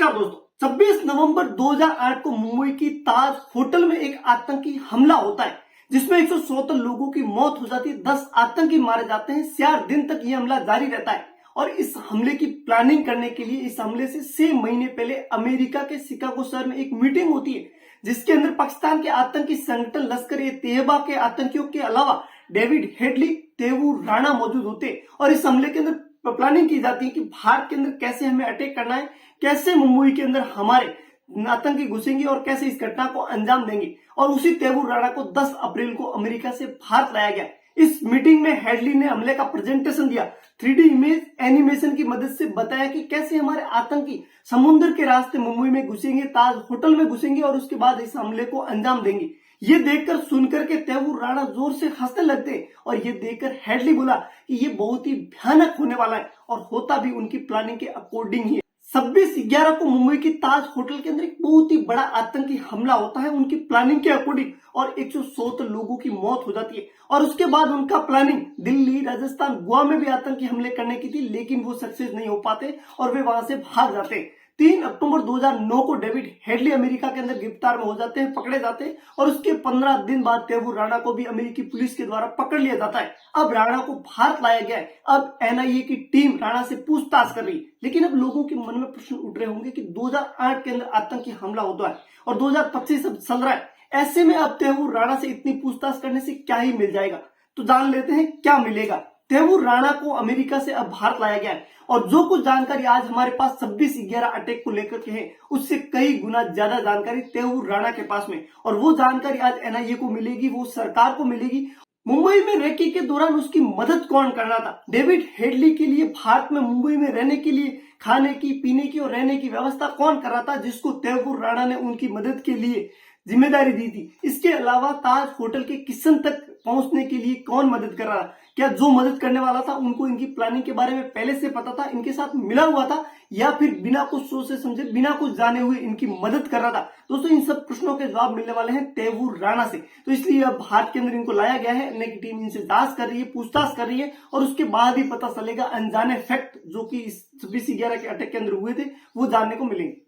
नमस्कार दोस्तों, 26 नवंबर 2008 को मुंबई की ताज होटल में एक आतंकी हमला होता है जिसमें 177 लोगों की मौत हो जाती है। 10 आतंकी मारे जाते हैं। 4 दिन तक यह हमला जारी रहता है और इस हमले की प्लानिंग करने के लिए इस हमले से 6 महीने पहले अमेरिका के शिकागो शहर में एक मीटिंग होती है जिसके अंदर पाकिस्तान के आतंकी संगठन लश्कर-ए-तैयबा के आतंकियों के अलावा डेविड हेडली, तैमूर राणा मौजूद होते हैं और इस हमले के अंदर प्लानिंग की जाती है कि भारत के अंदर कैसे हमें अटैक करना है, कैसे मुंबई के अंदर हमारे आतंकी घुसेंगे और कैसे इस घटना को अंजाम देंगे। और उसी तैमूर राणा को 10 अप्रैल को अमेरिका से भारत लाया गया। इस मीटिंग में हेडली ने हमले का प्रेजेंटेशन दिया, 3D इमेज एनिमेशन की मदद से बताया कि कैसे हमारे आतंकी समुद्र के रास्ते मुंबई में घुसेंगे, ताज होटल में घुसेंगे और उसके बाद इस हमले को अंजाम देंगे। ये देखकर सुनकर के तैमूर राणा जोर से हंसने लगते और ये देखकर हेडली बोला कि ये बहुत ही भयानक होने वाला है और होता भी उनकी प्लानिंग के अकॉर्डिंग ही है। 26/11 को मुंबई की ताज होटल के अंदर एक बहुत ही बड़ा आतंकी हमला होता है उनकी प्लानिंग के अकॉर्डिंग और 177 लोगों की मौत हो जाती है। और उसके बाद उनका प्लानिंग दिल्ली, राजस्थान, गोवा में भी आतंकी हमले करने की थी, लेकिन वो सक्सेस नहीं हो पाते और वे वहां से भाग जाते हैं। 3 अक्टूबर 2009 को डेविड हेडली अमेरिका के अंदर गिरफ्तार में हो जाते हैं, पकड़े जाते हैं और उसके 15 दिन बाद तैमूर राणा को भी अमेरिकी पुलिस के द्वारा पकड़ लिया जाता है। अब राणा को भारत लाया गया है। अब NIA की टीम राणा से पूछताछ कर रही है। लेकिन अब लोगों के मन में प्रश्न उठ रहे होंगे कि 2008 के अंदर आतंकी हमला होता है और 2025 अब चल रहा है, ऐसे में अब तैमूर राणा से इतनी पूछताछ करने से क्या ही मिल जाएगा। तो जान लेते हैं क्या मिलेगा। तैमूर राणा को अमेरिका से अब भारत लाया गया है और जो कुछ जानकारी आज हमारे पास 26/11 अटैक को लेकर के है, उससे कई गुना ज्यादा जानकारी तैमूर राणा के पास में, और वो जानकारी आज NIA को मिलेगी, वो सरकार को मिलेगी। मुंबई में रेकी के दौरान उसकी मदद कौन कर रहा था, डेविड हेडली के लिए भारत में मुंबई में रहने के लिए खाने की, पीने की और रहने की व्यवस्था कौन कर रहा था, जिसको तैमूर राणा ने उनकी मदद के लिए जिम्मेदारी दी थी। इसके अलावा ताज होटल के किचन तक पहुंचने के लिए कौन मदद कर रहा था, क्या जो मदद करने वाला था उनको इनकी प्लानिंग के बारे में पहले से पता था, इनके साथ मिला हुआ था, या फिर बिना कुछ सोचे समझे, बिना कुछ जाने हुए इनकी मदद कर रहा था। दोस्तों, इन सब प्रश्नों के जवाब मिलने वाले हैं तैमूर राणा से। तो इसलिए अब भारत के अंदर इनको लाया गया है। NIA की टीम इनसे जांच कर रही है, पूछताछ कर रही है और उसके बाद ही पता चलेगा अनजाने फैक्ट जो कि इस 26/11 के अटैक के अंदर हुए थे, वो जानने को मिलेंगे।